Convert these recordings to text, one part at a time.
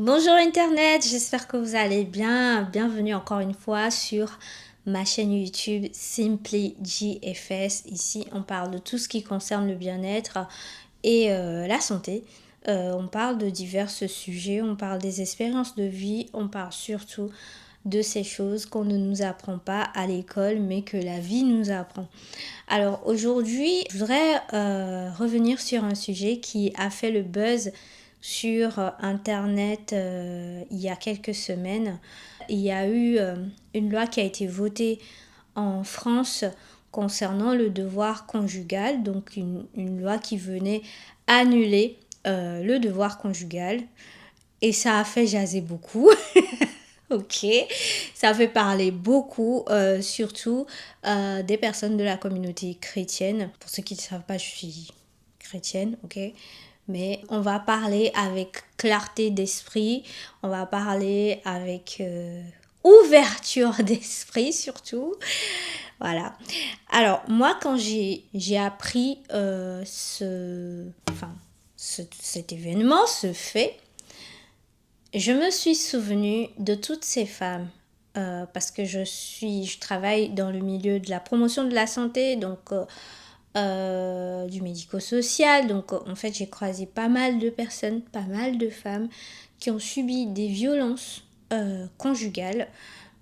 Bonjour Internet, j'espère que vous allez bien. Bienvenue encore une fois sur ma chaîne YouTube Simply GFS. Ici, on parle de tout ce qui concerne le bien-être et la santé. On parle de divers sujets, on parle des expériences de vie, on parle surtout de ces choses qu'on ne nous apprend pas à l'école, mais que la vie nous apprend. Alors aujourd'hui, je voudrais revenir sur un sujet qui a fait le buzz sur Internet il y a quelques semaines. Il y a eu une loi qui a été votée en France concernant le devoir conjugal, donc une loi qui venait annuler le devoir conjugal. Et ça a fait jaser beaucoup. Ok, ça fait parler beaucoup, surtout des personnes de la communauté chrétienne. Pour ceux qui ne savent pas, je suis chrétienne, ok. Mais on va parler avec clarté d'esprit, on va parler avec ouverture d'esprit surtout. Voilà. Alors moi, quand j'ai appris cet événement, ce fait, je me suis souvenue de toutes ces femmes parce que je travaille dans le milieu de la promotion de la santé, donc du médico-social. Donc en fait, j'ai croisé pas mal de personnes, pas mal de femmes qui ont subi des violences conjugales,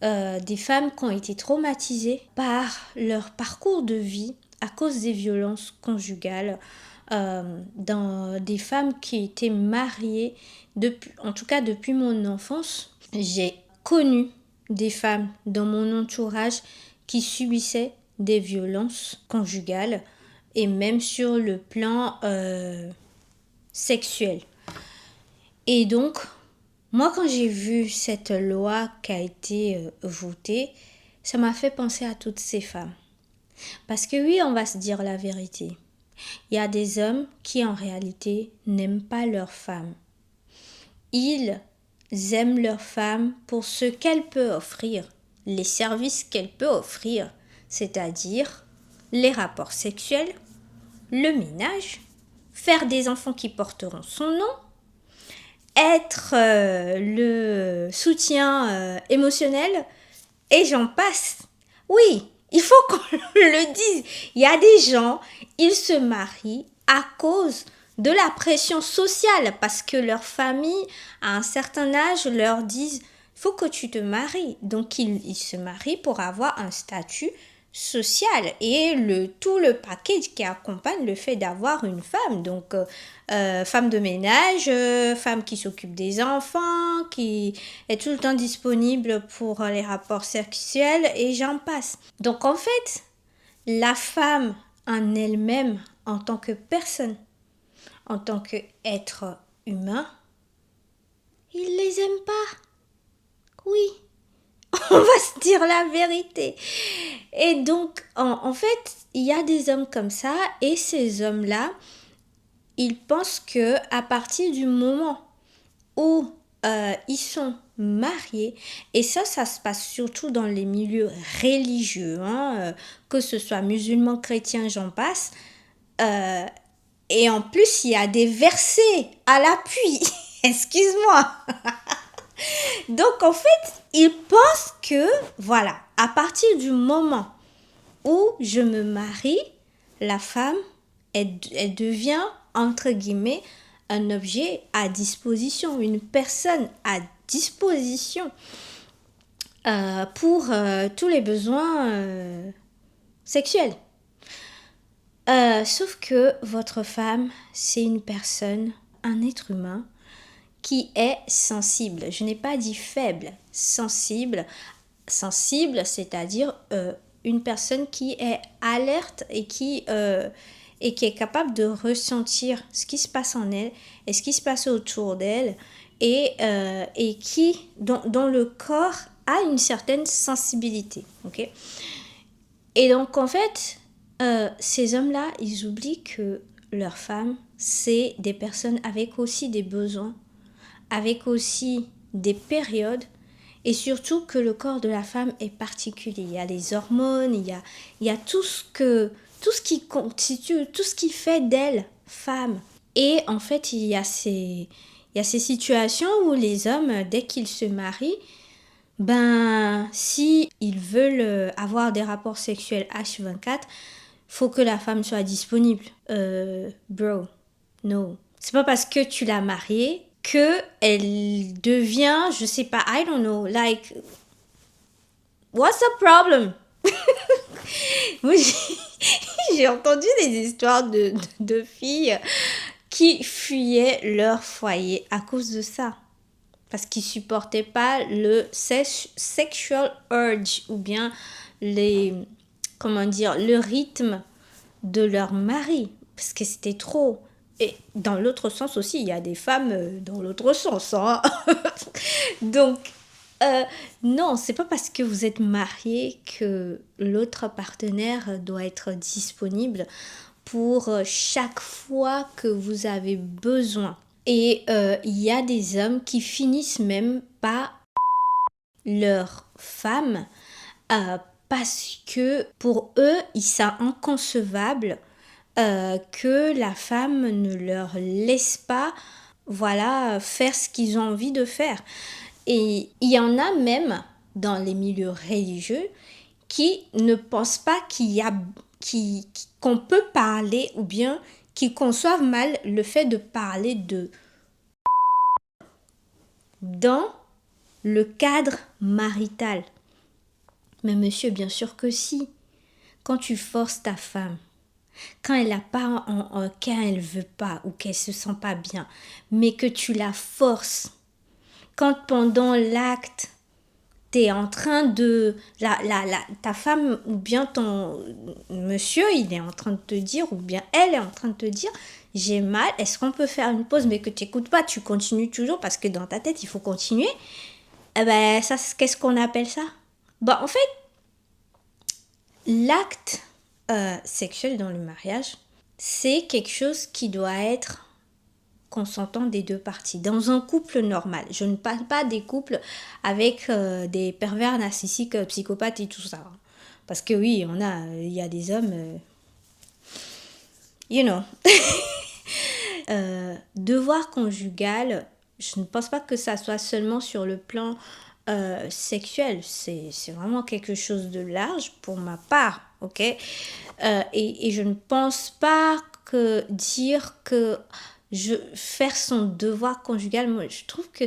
des femmes qui ont été traumatisées par leur parcours de vie à cause des violences conjugales, dans des femmes qui étaient mariées depuis, en tout cas depuis mon enfance. J'ai connu des femmes dans mon entourage qui subissaient des violences conjugales et même sur le plan sexuel. Et donc, moi quand j'ai vu cette loi qui a été votée, ça m'a fait penser à toutes ces femmes. Parce que oui, on va se dire la vérité. Il y a des hommes qui en réalité n'aiment pas leur femme. Ils aiment leur femme pour ce qu'elle peut offrir, les services qu'elle peut offrir, c'est-à-dire les rapports sexuels, le ménage, faire des enfants qui porteront son nom, être le soutien émotionnel, et j'en passe. Oui, il faut qu'on le dise. Il y a des gens, ils se marient à cause de la pression sociale parce que leur famille, à un certain âge, leur disent il faut que tu te maries. Donc ils se marient pour avoir un statut social et tout le package qui accompagne le fait d'avoir une femme. Donc femme de ménage, femme qui s'occupe des enfants, qui est tout le temps disponible pour les rapports sexuels et j'en passe. Donc en fait, la femme en elle-même, en tant que personne, en tant qu'être humain, il les aime pas. Oui, on va se dire la vérité. Et donc, en fait, il y a des hommes comme ça, et ces hommes-là, ils pensent que à partir du moment où ils sont mariés, et ça se passe surtout dans les milieux religieux, hein, que ce soit musulmans, chrétiens, j'en passe, euh, et en plus, il y a des versets à l'appui. Excuse-moi. Donc, en fait, ils pensent que, voilà, à partir du moment où je me marie, la femme, elle devient, entre guillemets, un objet à disposition, une personne à disposition pour tous les besoins sexuels. Sauf que votre femme, c'est une personne, un être humain, qui est sensible. Je n'ai pas dit faible, sensible. Sensible, c'est-à-dire une personne qui est alerte et qui est capable de ressentir ce qui se passe en elle et ce qui se passe autour d'elle et dont le corps a une certaine sensibilité. Okay. Et donc en fait, ces hommes-là, ils oublient que leurs femmes, c'est des personnes avec aussi des besoins, avec aussi des périodes, et surtout que le corps de la femme est particulier. Il y a les hormones, il y a tout ce qui constitue, tout ce qui fait d'elle femme. Et en fait, il y a Il y a ces situations où les hommes, dès qu'ils se marient, ben, si ils veulent avoir des rapports sexuels H24, faut que la femme soit disponible. Bro, no. C'est pas parce que tu l'as mariée que elle devient, je sais pas, I don't know, like, what's the problem? Moi, j'ai entendu des histoires de filles qui fuyaient leur foyer à cause de ça. Parce qu'ils supportaient pas le sexual urge ou bien le rythme de leur mari. Parce que c'était trop. Et dans l'autre sens aussi, il y a des femmes dans l'autre sens. Hein. Donc, non, c'est pas parce que vous êtes marié que l'autre partenaire doit être disponible pour chaque fois que vous avez besoin. Et il y a des hommes qui finissent même par leur femme parce que pour eux, c'est inconcevable que la femme ne leur laisse pas voilà, faire ce qu'ils ont envie de faire. Et il y en a même dans les milieux religieux qui ne pensent pas qu'on peut parler ou bien qui conçoivent mal le fait de parler de dans le cadre marital. Mais monsieur, bien sûr que si. Quand tu forces ta femme, quand elle a pas quand elle veut pas ou qu'elle se sent pas bien, mais que tu la forces, quand pendant l'acte, t'es en train de ta femme ou bien ton monsieur, il est en train de te dire ou bien elle est en train de te dire j'ai mal, est-ce qu'on peut faire une pause, mais que tu n'écoutes pas, tu continues toujours parce que dans ta tête il faut continuer. Eh ben ça, qu'est-ce qu'on appelle ça? Bah en fait, l'acte sexuel dans le mariage, c'est quelque chose qui doit être consentant des deux parties. Dans un couple normal, je ne parle pas des couples avec des pervers narcissiques, psychopathes et tout ça. Parce que oui, il y a des hommes, you know. Devoir conjugal, je ne pense pas que ça soit seulement sur le plan sexuel. C'est vraiment quelque chose de large pour ma part, ok? Et je ne pense pas que dire que faire son devoir conjugal, moi, je trouve que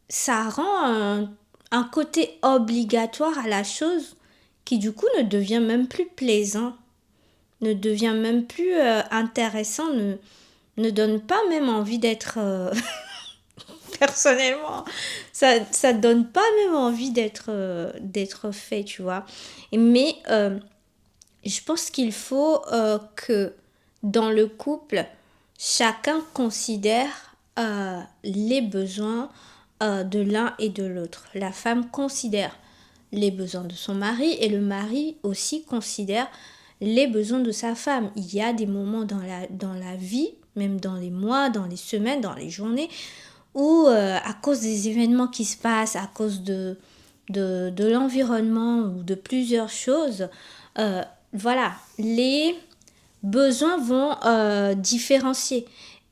ça rend un côté obligatoire à la chose qui du coup ne devient même plus plaisant, ne devient même plus intéressant, ne donne pas même envie d'être personnellement ça donne pas même envie d'être fait, tu vois. Mais je pense qu'il faut que dans le couple chacun considère les besoins de l'un et de l'autre. La femme considère les besoins de son mari et le mari aussi considère les besoins de sa femme. Il y a des moments dans la vie, même dans les mois, dans les semaines, dans les journées, où à cause des événements qui se passent, à cause de l'environnement ou de plusieurs choses, voilà, les besoins vont différencier.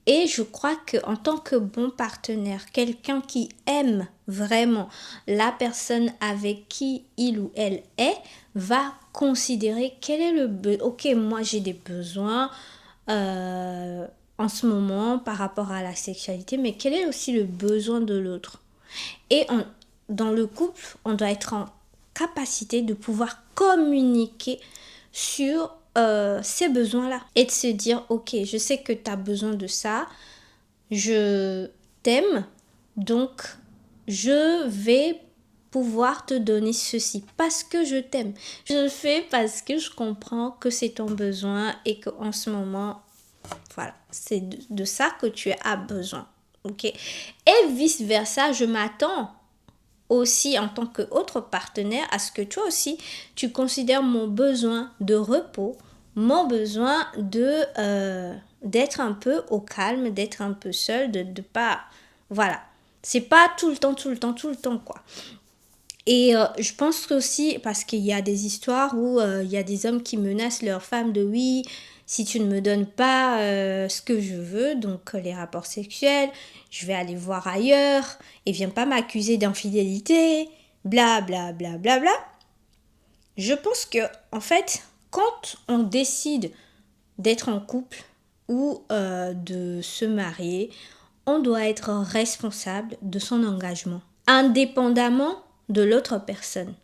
Et je crois qu'en tant que bon partenaire, quelqu'un qui aime vraiment la personne avec qui il ou elle est, va considérer quel est le besoin. Ok, moi j'ai des besoins en ce moment par rapport à la sexualité, mais quel est aussi le besoin de l'autre. Et dans le couple, on doit être en capacité de pouvoir communiquer sur ces besoins-là. Et de se dire, ok, je sais que tu as besoin de ça, je t'aime, donc je vais pouvoir te donner ceci parce que je t'aime. Je le fais parce que je comprends que c'est ton besoin et qu'en ce moment, voilà, c'est de ça que tu as besoin. Ok? Et vice versa, je m'attends aussi en tant qu'autre partenaire à ce que toi aussi tu considères mon besoin de repos, mon besoin d'être un peu au calme, d'être un peu seul, de pas, voilà, c'est pas tout le temps quoi. Et je pense aussi, parce qu'il y a des histoires où il y a des hommes qui menacent leurs femmes de oui, si tu ne me donnes pas ce que je veux, donc les rapports sexuels, je vais aller voir ailleurs, et viens pas m'accuser d'infidélité, bla bla bla bla bla. Je pense que, en fait, quand on décide d'être en couple ou de se marier, on doit être responsable de son engagement, indépendamment de l'autre personne.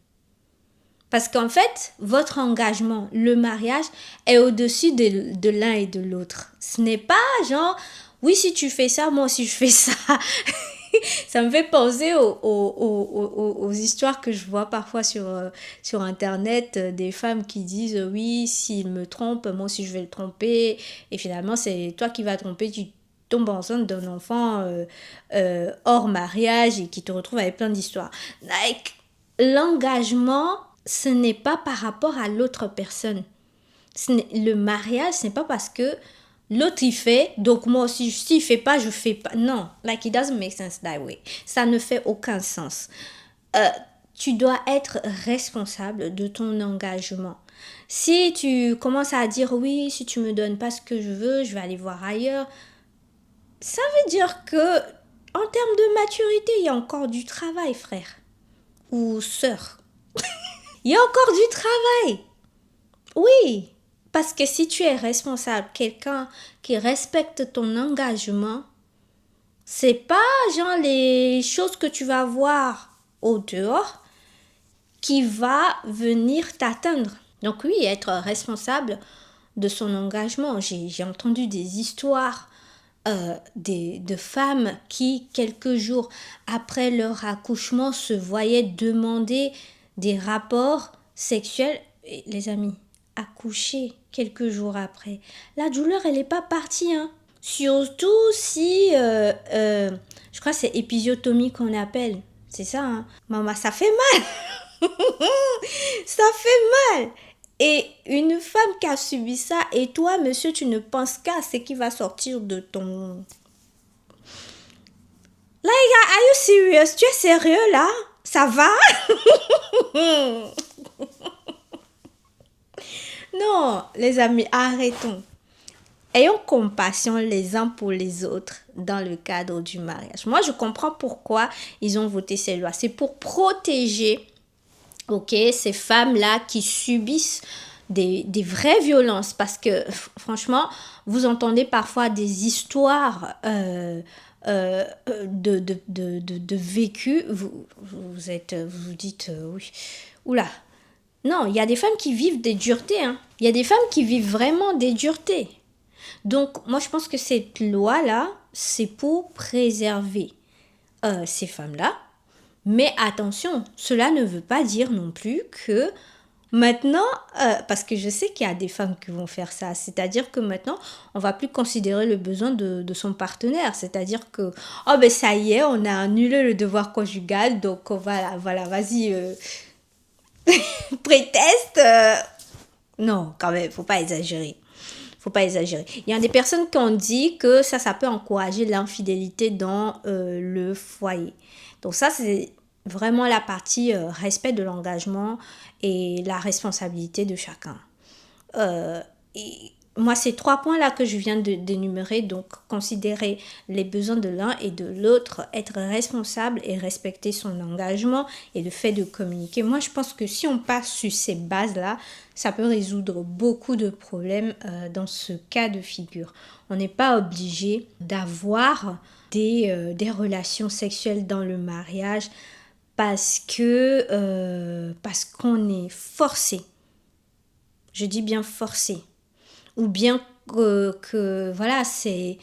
Parce qu'en fait, votre engagement, le mariage, est au-dessus de l'un et de l'autre. Ce n'est pas genre, oui, si tu fais ça, moi aussi je fais ça. Ça me fait penser aux histoires que je vois parfois sur Internet, des femmes qui disent oui, s'il me trompe, moi aussi je vais le tromper. Et finalement, c'est toi qui vas tromper, tu tombes enceinte d'un enfant hors mariage et qui te retrouve avec plein d'histoires. Like, l'engagement, ce n'est pas par rapport à l'autre personne. Le mariage, ce n'est pas parce que l'autre il fait, donc moi aussi, s'il fait pas, je fais pas. Non, like it doesn't make sense that way. Ça ne fait aucun sens. Euh, Tu dois être responsable de ton engagement. Si tu commences à dire oui, si tu me donnes pas ce que je veux, je vais aller voir ailleurs, ça veut dire que en termes de maturité, il y a encore du travail, frère ou sœur. Il y a encore du travail. Oui, parce que si tu es responsable, quelqu'un qui respecte ton engagement, c'est pas genre les choses que tu vas voir au dehors qui va venir t'atteindre. Donc oui, être responsable de son engagement. J'ai entendu des histoires de femmes qui, quelques jours après leur accouchement, se voyaient demander des rapports sexuels. Et les amis, accoucher quelques jours après, la douleur, elle n'est pas partie. Hein. Surtout si, je crois que c'est épisiotomie qu'on appelle. C'est ça, hein. Maman, ça fait mal. Ça fait mal. Et une femme qui a subi ça, et toi, monsieur, tu ne penses qu'à ce qui va sortir de ton... Like, are you serious? Tu es sérieux là? Ça va? Non, les amis, arrêtons. Ayons compassion les uns pour les autres dans le cadre du mariage. Moi, je comprends pourquoi ils ont voté ces lois. C'est pour protéger, ok, ces femmes-là qui subissent des vraies violences. Parce que, franchement, vous entendez parfois des histoires de vécu. Vous vous dites, oui, oula. Non, il y a des femmes qui vivent des duretés. Hein. Il y a des femmes qui vivent vraiment des duretés. Donc, moi, je pense que cette loi-là, c'est pour préserver ces femmes-là. Mais attention, cela ne veut pas dire non plus que maintenant, parce que je sais qu'il y a des femmes qui vont faire ça, c'est-à-dire que maintenant, on va plus considérer le besoin de son partenaire. C'est-à-dire que, oh ben ça y est, on a annulé le devoir conjugal, donc voilà, vas-y, préteste. Non, quand même, faut pas exagérer. Faut pas exagérer. Il y a des personnes qui ont dit que ça peut encourager l'infidélité dans le foyer. Donc ça, c'est vraiment la partie respect de l'engagement et la responsabilité de chacun. Et moi, ces 3 points-là que je viens d'énumérer, donc considérer les besoins de l'un et de l'autre, être responsable et respecter son engagement et le fait de communiquer. Moi, je pense que si on passe sur ces bases-là, ça peut résoudre beaucoup de problèmes dans ce cas de figure. On n'est pas obligé d'avoir des relations sexuelles dans le mariage parce qu'on est forcé. Je dis bien forcé. Ou bien que voilà, c'est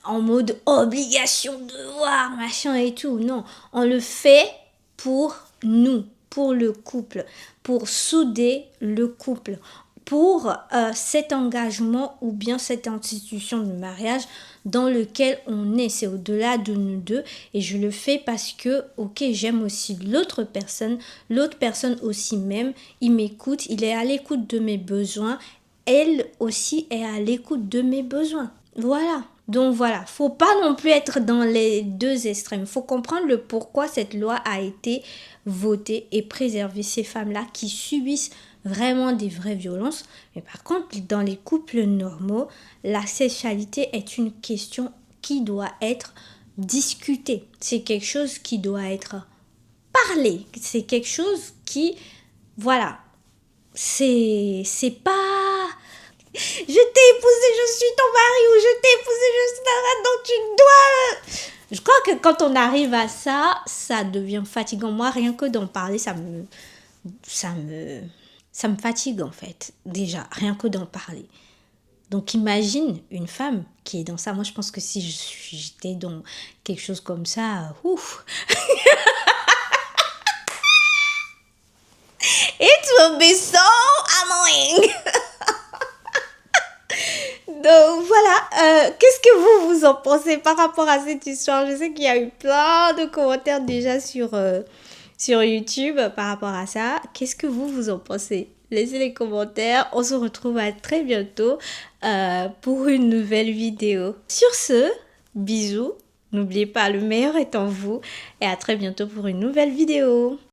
en mode obligation, devoir, machin et tout. Non, on le fait pour nous, pour le couple, pour souder le couple, pour cet engagement ou bien cette institution de mariage dans lequel on est. C'est au-delà de nous deux et je le fais parce que, ok, j'aime aussi l'autre personne aussi m'aime, il m'écoute, il est à l'écoute de mes besoins, elle aussi est à l'écoute de mes besoins. Voilà. Donc voilà, faut pas non plus être dans les deux extrêmes. Faut comprendre le pourquoi cette loi a été votée et préserver ces femmes-là qui subissent vraiment des vraies violences. Mais par contre, dans les couples normaux, la sexualité est une question qui doit être discutée. C'est quelque chose qui doit être parlé. C'est quelque chose qui, voilà, c'est pas je t'ai épousé, je suis ton mari, ou je t'ai épousé, je suis ta femme, donc tu dois. Je crois que quand on arrive à ça, ça devient fatigant. Moi, rien que d'en parler, ça me, ça me fatigue en fait. Déjà, rien que d'en parler. Donc imagine une femme qui est dans ça. Moi, je pense que si j'étais dans quelque chose comme ça, ouf, it will be so annoying. Donc voilà, qu'est-ce que vous en pensez par rapport à cette histoire? Je sais qu'il y a eu plein de commentaires déjà sur YouTube par rapport à ça. Qu'est-ce que vous en pensez? Laissez les commentaires. On se retrouve à très bientôt pour une nouvelle vidéo. Sur ce, bisous. N'oubliez pas, le meilleur est en vous. Et à très bientôt pour une nouvelle vidéo.